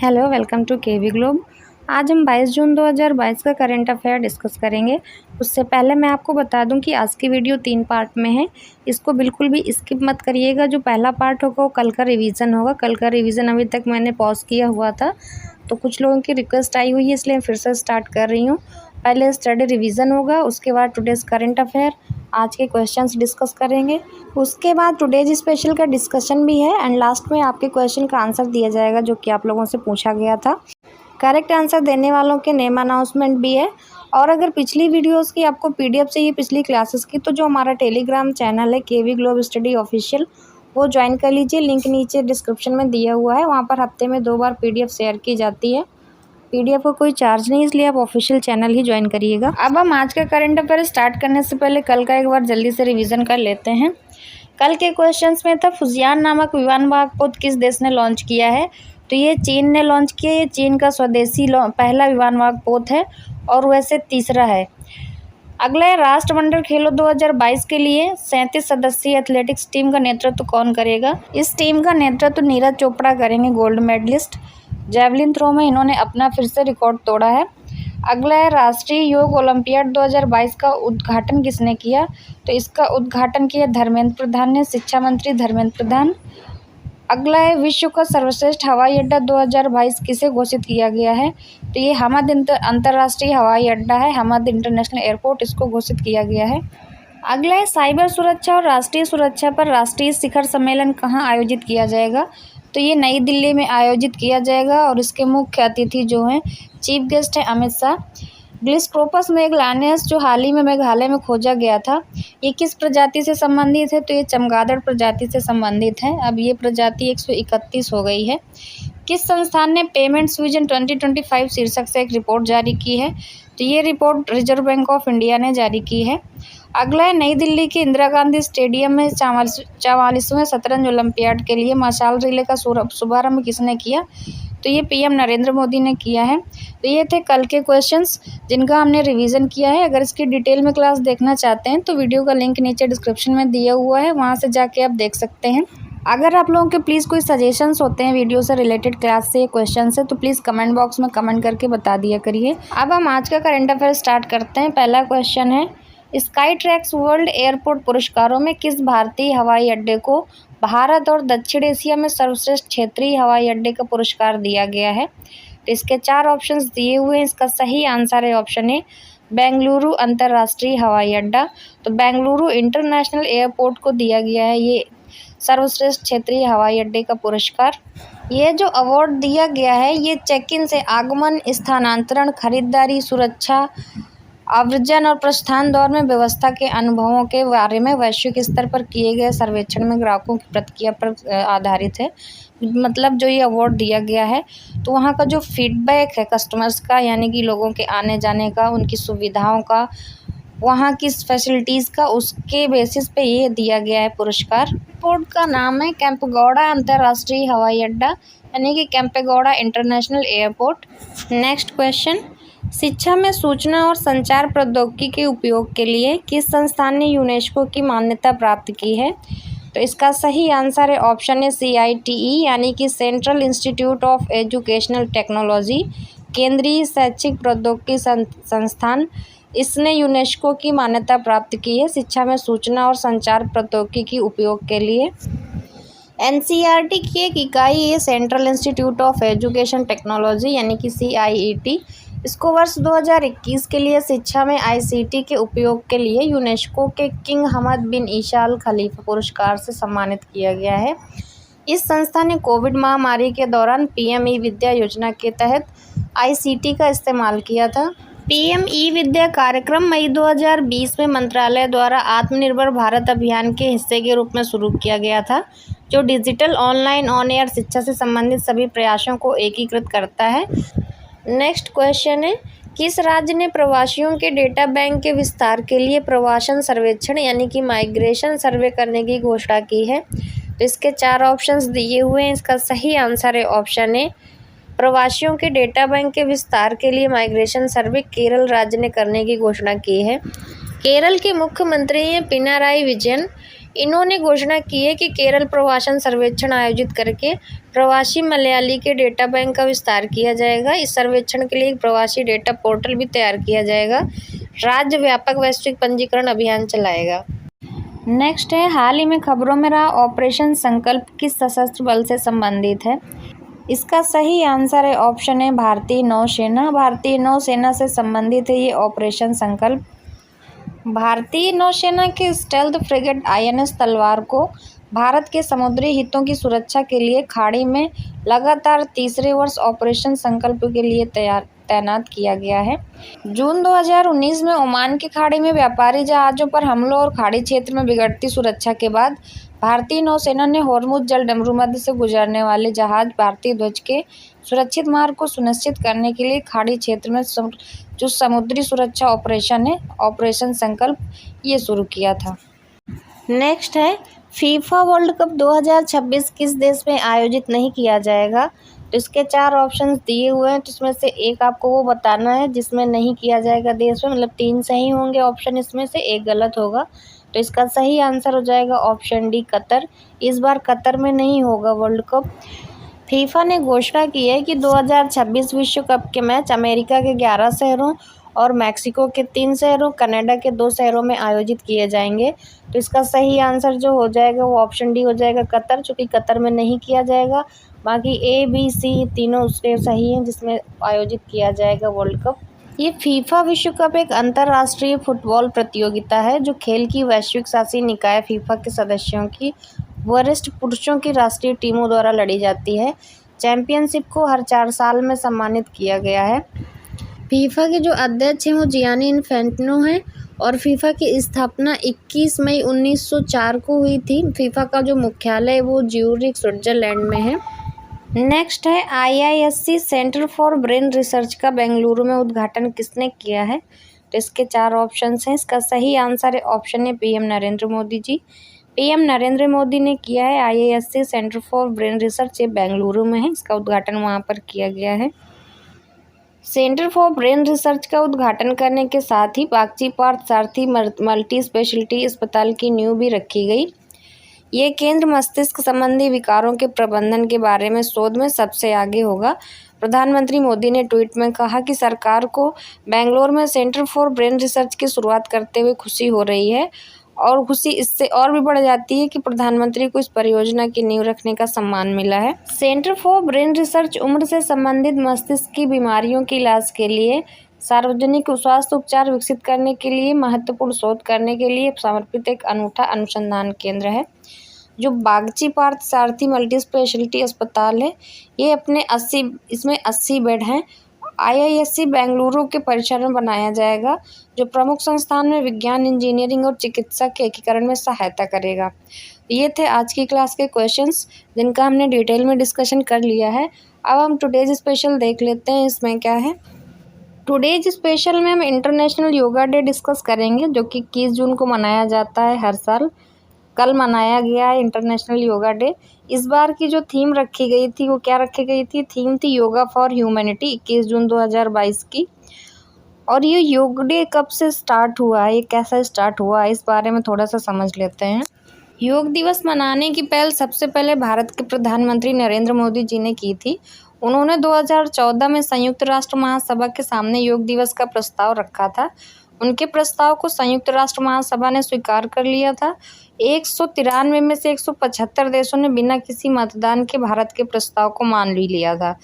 Hello, welcome to KV Globe. आज हम 22 जून 2022 का करंट अफेयर डिस्कस करेंगे। उससे पहले मैं आपको बता दूं कि आज की वीडियो 3 पार्ट में है। इसको बिल्कुल भी स्किप मत करिएगा। जो पहला पार्ट होगा वो कल का रिवीजन होगा। कल का रिवीजन अभी तक मैंने पॉज किया हुआ था, तो कुछ लोगों की रिक्वेस्ट आई हुई है, इसलिए फिर से स्टार्ट कर रही हूँ। पहले स्टडी रिवीजन होगा, उसके बाद टुडेज़ करंट अफेयर, आज के क्वेश्चंस डिस्कस करेंगे। उसके बाद टुडेज स्पेशल का डिस्कशन भी है एंड लास्ट में आपके क्वेश्चन का आंसर दिया जाएगा जो कि आप लोगों से पूछा गया था। करेक्ट आंसर देने वालों के नेम अनाउंसमेंट भी है। और अगर पिछली वीडियोस की आपको पीडीएफ चाहिए पिछली क्लासेस की, तो जो हमारा टेलीग्राम चैनल है केवी ग्लोब स्टडी ऑफिशियल, वो ज्वाइन कर लीजिए। लिंक नीचे डिस्क्रिप्शन में दिया हुआ है। वहाँ पर हफ्ते में 2 बार पीडीएफ शेयर की जाती है। पीडीएफ का कोई चार्ज नहीं, इसलिए आप ऑफिशियल चैनल ही ज्वाइन करिएगा। अब हम आज का करंट अफेयर स्टार्ट करने से पहले कल का एक बार जल्दी से रिवीजन कर लेते हैं। कल के क्वेश्चंस में था फुजियान नामक विमानवाहक पोत किस देश ने लॉन्च किया है। तो ये चीन ने लॉन्च किया। ये चीन का स्वदेशी पहला विमानवाहक पोत है और वैसे तीसरा है। अगला है राष्ट्रमंडल खेलों 2022 के लिए 37 सदस्यीय एथलेटिक्स टीम का नेतृत्व कौन करेगा। इस टीम का नेतृत्व नीरज चोपड़ा करेंगे, गोल्ड मेडलिस्ट। जैवलिन थ्रो में इन्होंने अपना फिर से रिकॉर्ड तोड़ा है। अगला है राष्ट्रीय योग ओलंपियाड 2022 का उद्घाटन किसने किया। तो इसका उद्घाटन किया धर्मेंद्र प्रधान ने, शिक्षा मंत्री धर्मेंद्र प्रधान। अगला है विश्व का सर्वश्रेष्ठ हवाई अड्डा 2022 किसे घोषित किया गया है। तो ये हमद अंतर्राष्ट्रीय हवाई अड्डा है, हमद इंटरनेशनल एयरपोर्ट, इसको घोषित किया गया है। अगला है साइबर सुरक्षा और राष्ट्रीय सुरक्षा पर राष्ट्रीय शिखर सम्मेलन कहाँ आयोजित किया जाएगा। तो ये नई दिल्ली में आयोजित किया जाएगा और इसके मुख्य अतिथि जो हैं चीफ गेस्ट हैं अमित शाह। ग्लिस्ट्रोपस मेघलानियस जो हाल ही में मेघालय में खोजा गया था, ये किस प्रजाति से संबंधित है। तो ये चमगादड़ प्रजाति से संबंधित है। अब ये प्रजाति 131 हो गई है। किस संस्थान ने पेमेंट्स विजन 2025 शीर्षक से एक रिपोर्ट जारी की है। तो ये report reserve bank of India ने जारी की है। अगला है नई दिल्ली के इंदिरा गांधी स्टेडियम में 44वें शतरंज ओलंपियाड के लिए मशाल रिले का शुभारंभ किसने किया। तो ये पीएम नरेंद्र मोदी ने किया है। तो ये थे कल के क्वेश्चंस जिनका हमने रिवीजन किया है। अगर इसकी डिटेल में क्लास देखना चाहते हैं तो वीडियो का लिंक नीचे डिस्क्रिप्शन में दिया हुआ है, वहाँ से जाके आप देख सकते हैं। अगर आप लोगों के प्लीज़ कोई सजेशंस होते हैं वीडियो से रिलेटेड, क्लास से क्वेश्चन से, तो प्लीज़ कमेंट बॉक्स में कमेंट करके बता दिया करिए। अब हम आज का करंट अफेयर स्टार्ट करते हैं। पहला क्वेश्चन है, स्काई ट्रैक्स वर्ल्ड एयरपोर्ट पुरस्कारों में किस भारतीय हवाई अड्डे को भारत और दक्षिण एशिया में सर्वश्रेष्ठ क्षेत्रीय हवाई अड्डे का पुरस्कार दिया गया है। तो इसके 4 ऑप्शंस दिए हुए हैं। इसका सही आंसर है ऑप्शन ए, बेंगलुरु अंतर्राष्ट्रीय हवाई अड्डा। तो बेंगलुरु इंटरनेशनल एयरपोर्ट को दिया गया है ये सर्वश्रेष्ठ क्षेत्रीय हवाई अड्डे का पुरस्कार। ये जो अवार्ड दिया गया है ये चेक इन से आगमन, स्थानांतरण, खरीदारी, सुरक्षा, आव्रजन और प्रस्थान दौर में व्यवस्था के अनुभवों के बारे में वैश्विक स्तर पर किए गए सर्वेक्षण में ग्राहकों की प्रतिक्रिया पर आधारित है। मतलब जो ये अवार्ड दिया गया है तो वहाँ का जो फीडबैक है कस्टमर्स का, यानी कि लोगों के आने जाने का, उनकी सुविधाओं का, वहाँ की फैसिलिटीज़ का, उसके बेसिस पे ये दिया गया है पुरस्कार। एयरपोर्ट का नाम है केम्पेगौड़ा अंतर्राष्ट्रीय हवाई अड्डा, यानी कि Kempegowda international airport. Next question, शिक्षा में सूचना और संचार प्रौद्योगिकी के उपयोग के लिए किस संस्थान ने यूनेस्को की मान्यता प्राप्त की है। तो इसका सही आंसर है ऑप्शन है CITE, यानी कि central institute of educational technology, केंद्रीय शैक्षिक प्रौद्योगिकी संस्थान। इसने यूनेस्को की मान्यता प्राप्त की है शिक्षा में सूचना और संचार प्रौद्योगिकी के उपयोग के लिए। NCERT की एक इकाई है central institute of education technology, यानी कि CIET। इसको वर्ष 2021 के लिए शिक्षा में ICT के उपयोग के लिए यूनेस्को के किंग हमद बिन ईसा अल खलीफा पुरस्कार से सम्मानित किया गया है। इस संस्था ने कोविड महामारी के दौरान PM ई विद्या योजना के तहत ICT का इस्तेमाल किया था। PM ई विद्या कार्यक्रम मई 2020 में मंत्रालय द्वारा आत्मनिर्भर भारत अभियान के हिस्से के रूप में शुरू किया गया था, जो डिजिटल, ऑनलाइन, ऑन एयर शिक्षा से संबंधित सभी प्रयासों को एकीकृत करता है। नेक्स्ट क्वेश्चन है, किस राज्य ने प्रवासियों के डेटा बैंक के विस्तार के लिए प्रवासन सर्वेक्षण, यानी कि माइग्रेशन सर्वे करने की घोषणा की है। तो इसके 4 ऑप्शंस दिए हुए हैं। इसका सही आंसर है ऑप्शन ए, प्रवासियों के डेटा बैंक के विस्तार के लिए माइग्रेशन सर्वे केरल राज्य ने करने की घोषणा की है। केरल के मुख्यमंत्री हैं पिनाराई विजयन। इन्होंने घोषणा की है कि केरल प्रवासन सर्वेक्षण आयोजित करके प्रवासी मलयाली के डेटा बैंक का विस्तार किया जाएगा। इस सर्वेक्षण के लिए एक प्रवासी डेटा पोर्टल भी तैयार किया जाएगा। राज्य व्यापक वैश्विक पंजीकरण अभियान चलाएगा। नेक्स्ट है, हाल ही में खबरों में रहा ऑपरेशन संकल्प किस सशस्त्र बल से संबंधित है? इसका सही आंसर है ऑप्शन है भारतीय नौसेना। भारतीय नौसेना से संबंधित है ये ऑपरेशन संकल्प। भारतीय नौसेना के स्टेल्थ फ्रिगेट INS तलवार को भारत के समुद्री हितों की सुरक्षा के लिए खाड़ी में लगातार तीसरे वर्ष ऑपरेशन संकल्प के लिए तैनात किया गया है। जून 2019 में ओमान की खाड़ी में व्यापारी जहाज़ों पर हमलों और खाड़ी क्षेत्र में बिगड़ती सुरक्षा के बाद भारतीय नौसेना ने होर्मुज जल डमरू मध्य से गुजरने वाले जहाज भारतीय ध्वज के सुरक्षित मार्ग को सुनिश्चित करने के लिए खाड़ी क्षेत्र में जो समुद्री सुरक्षा ऑपरेशन है, ऑपरेशन संकल्प, ये शुरू किया था। नेक्स्ट है, फीफा वर्ल्ड कप 2026 किस देश में आयोजित नहीं किया जाएगा? तो इसके 4 ऑप्शंस दिए हुए हैं, तो इसमें से एक आपको वो बताना है जिसमें नहीं किया जाएगा देश में, मतलब 3 सही होंगे ऑप्शन, इसमें से एक गलत होगा। तो इसका सही आंसर हो जाएगा ऑप्शन डी, कतर। इस बार कतर में नहीं होगा वर्ल्ड कप। फीफा ने घोषणा की है कि 2026 विश्व कप के मैच अमेरिका के 11 शहरों और मैक्सिको के 3 शहरों, कनाडा के 2 शहरों में आयोजित किए जाएंगे। तो इसका सही आंसर जो हो जाएगा वो ऑप्शन डी हो जाएगा, कतर, चूँकि कतर में नहीं किया जाएगा। बाकी A, B, C तीनों उसके सही हैं जिसमें आयोजित किया जाएगा वर्ल्ड कप। ये फीफा विश्व कप एक अंतर्राष्ट्रीय फुटबॉल प्रतियोगिता है जो खेल की वैश्विक शासी निकाय फीफा के सदस्यों की वरिष्ठ पुरुषों की राष्ट्रीय टीमों द्वारा लड़ी जाती है। चैंपियनशिप को हर 4 साल में सम्मानित किया गया है। फीफा के जो अध्यक्ष हैं वो जियानी इन्फेंटिनो हैं और फीफा की स्थापना 21 मई 1904 को हुई थी। फीफा का जो मुख्यालय है वो ज्यूरिख, स्विट्जरलैंड में है। नेक्स्ट है, IISc centre for brain research का बेंगलुरु में उद्घाटन किसने किया है? तो इसके 4 ऑप्शंस हैं। इसका सही आंसर है ऑप्शन है PM नरेंद्र मोदी जी। PM नरेंद्र मोदी ने किया है IISc centre for brain research, ये बेंगलुरु में है। इसका उद्घाटन वहाँ पर किया गया है। सेंटर फॉर ब्रेन रिसर्च का उद्घाटन करने के साथ ही बागची पार्थ सारथी मल्टी स्पेशलिटी अस्पताल की नींव भी रखी गई। ये केंद्र मस्तिष्क संबंधी विकारों के प्रबंधन के बारे में शोध में सबसे आगे होगा। प्रधानमंत्री मोदी ने ट्वीट में कहा कि सरकार को बेंगलोर में सेंटर फॉर ब्रेन रिसर्च की शुरुआत करते हुए खुशी हो रही है और खुशी इससे और भी बढ़ जाती है कि प्रधानमंत्री को इस परियोजना की नींव रखने का सम्मान मिला है। सेंटर फॉर ब्रेन रिसर्च उम्र से संबंधित मस्तिष्क की बीमारियों के इलाज के लिए सार्वजनिक स्वास्थ्य उपचार विकसित करने के लिए महत्वपूर्ण शोध करने के लिए समर्पित एक अनूठा अनुसंधान केंद्र है। जो बागची पार्थ सारथी मल्टी स्पेशलिटी अस्पताल है, ये अपने 80 बेड हैं। IISc बेंगलुरु के परिसर में बनाया जाएगा, जो प्रमुख संस्थान में विज्ञान, इंजीनियरिंग और चिकित्सा के एकीकरण में सहायता करेगा। ये थे आज की क्लास के क्वेश्चंस जिनका हमने डिटेल में डिस्कशन कर लिया है। अब हम टुडेज स्पेशल देख लेते हैं, इसमें क्या है। टुडेज स्पेशल में हम इंटरनेशनल योगा डे डिस्कस करेंगे, जो कि 21 जून को मनाया जाता है हर साल। कल मनाया गया है इंटरनेशनल योगा डे। इस बार की जो थीम रखी गई थी वो क्या रखी गई थी? थीम थी योगा फॉर ह्यूमैनिटी, 21 जून 2022 की। और ये योग डे कब से स्टार्ट हुआ है, ये कैसा स्टार्ट हुआ है, इस बारे में थोड़ा सा समझ लेते हैं। योग दिवस मनाने की पहल सबसे पहले भारत के प्रधानमंत्री नरेंद्र मोदी जी ने की थी। उन्होंने 2014 में संयुक्त राष्ट्र महासभा के सामने योग दिवस का प्रस्ताव रखा था। उनके प्रस्ताव को संयुक्त राष्ट्र महासभा ने स्वीकार कर लिया था। 193 में से 175 देशों ने बिना किसी मतदान के भारत के प्रस्ताव को मान भी लिया था।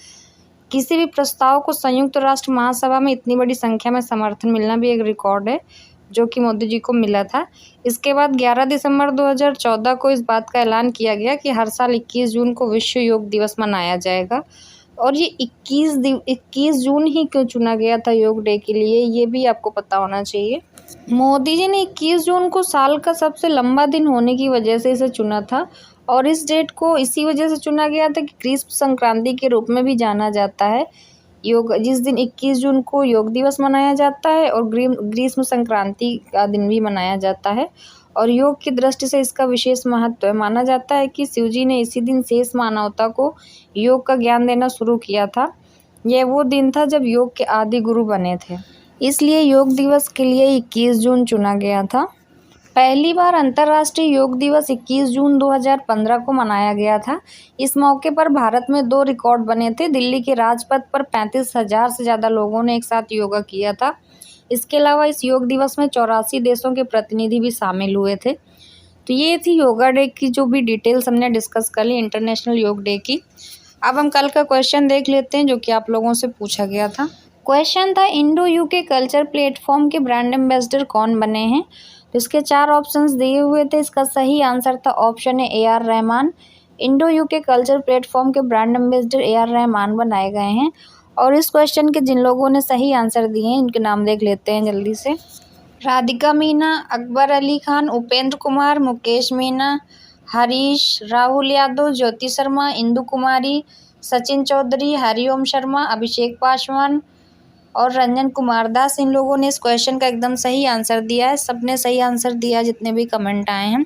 किसी भी प्रस्ताव को संयुक्त राष्ट्र महासभा में इतनी बड़ी संख्या में समर्थन मिलना भी एक रिकॉर्ड है, जो कि मोदी जी को मिला था। इसके बाद 11 दिसंबर 2014 को इस बात का ऐलान किया गया कि हर साल 21 जून को विश्व योग दिवस मनाया जाएगा। और ये 21 जून ही क्यों चुना गया था योग डे के लिए, ये भी आपको पता होना चाहिए। मोदी जी ने 21 जून को साल का सबसे लंबा दिन होने की वजह से इसे चुना था और इस डेट को इसी वजह से चुना गया था कि ग्रीष्म संक्रांति के रूप में भी जाना जाता है। योग जिस दिन 21 जून को योग दिवस मनाया जाता है और ग्रीष्म संक्रांति का दिन भी मनाया जाता है। और योग की दृष्टि से इसका विशेष महत्व है। माना जाता है कि शिवजी ने इसी दिन शेष मानवता को योग का ज्ञान देना शुरू किया था। यह वो दिन था जब योग के आदि गुरु बने थे, इसलिए योग दिवस के लिए 21 जून चुना गया था। पहली बार अंतर्राष्ट्रीय योग दिवस 21 जून 2015 को मनाया गया था। इस मौके पर भारत में 2 रिकॉर्ड बने थे। दिल्ली के राजपथ पर 35,000 से ज़्यादा लोगों ने एक साथ योगा किया था। इसके अलावा इस योग दिवस में 84 देशों के प्रतिनिधि भी शामिल हुए थे। तो ये थी योगा डे की जो भी डिटेल्स हमने डिस्कस कर ली, इंटरनेशनल योग डे की। अब हम कल का क्वेश्चन देख लेते हैं जो कि आप लोगों से पूछा गया था। क्वेश्चन था, इंडो यूके कल्चर प्लेटफॉर्म के ब्रांड एम्बेसडर कौन बने हैं? तो इसके 4 ऑप्शंस दिए हुए थे। इसका सही आंसर था ऑप्शन है AR Rahman. Indo UK culture platform के ब्रांड एम्बेसडर AR रहमान बनाए गए हैं। और इस क्वेश्चन के जिन लोगों ने सही आंसर दिए हैं इनके नाम देख लेते हैं जल्दी से। राधिका मीना, अकबर अली खान, उपेंद्र कुमार, मुकेश मीना, हरीश, राहुल यादव, ज्योति शर्मा, इंदु कुमारी, सचिन चौधरी, हरिओम शर्मा, अभिषेक पासवान और रंजन कुमार दास। इन लोगों ने इस क्वेश्चन का एकदम सही आंसर दिया है। सबने सही आंसर दिया जितने भी कमेंट आए हैं।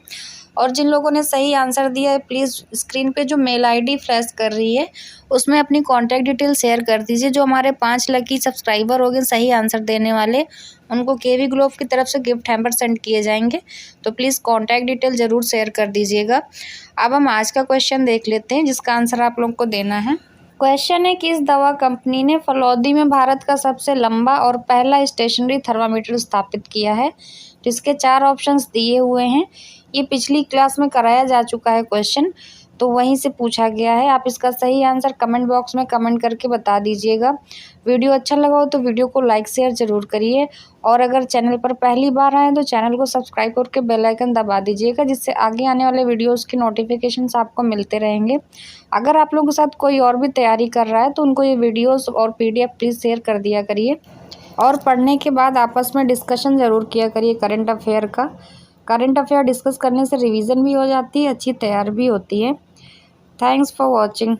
और जिन लोगों ने सही आंसर दिया है प्लीज़ स्क्रीन पे जो मेल ID फ्लैश कर रही है उसमें अपनी कॉन्टैक्ट डिटेल शेयर कर दीजिए। जो हमारे 5 लकी सब्सक्राइबर हो गए सही आंसर देने वाले, उनको KV ग्लोब की तरफ से गिफ्ट हैम्पर सेंड किए जाएंगे। तो प्लीज़ कॉन्टैक्ट डिटेल ज़रूर शेयर कर दीजिएगा। अब हम आज का क्वेश्चन देख लेते हैं जिसका आंसर आप लोग को देना है। क्वेश्चन है, किस दवा कंपनी ने फलौदी में भारत का सबसे लंबा और पहला स्टेशनरी थर्मामीटर स्थापित किया है? तो इसके 4 ऑप्शंस दिए हुए हैं। ये पिछली क्लास में कराया जा चुका है क्वेश्चन, तो वहीं से पूछा गया है। आप इसका सही आंसर कमेंट बॉक्स में कमेंट करके बता दीजिएगा। वीडियो अच्छा लगा हो तो वीडियो को लाइक शेयर ज़रूर करिए। और अगर चैनल पर पहली बार आए तो चैनल को सब्सक्राइब करके बेल आइकन दबा दीजिएगा, जिससे आगे आने वाले वीडियोज़ के नोटिफिकेशंस आपको मिलते रहेंगे। अगर आप लोगों के साथ कोई और भी तैयारी कर रहा है तो उनको ये वीडियोज़ और PDF प्लीज़ शेयर कर दिया करिए। और पढ़ने के बाद आपस में डिस्कशन ज़रूर किया करिए करंट अफेयर का। करंट अफेयर डिस्कस करने से रिवीजन भी हो जाती है, अच्छी तैयार भी होती है। Thanks for watching.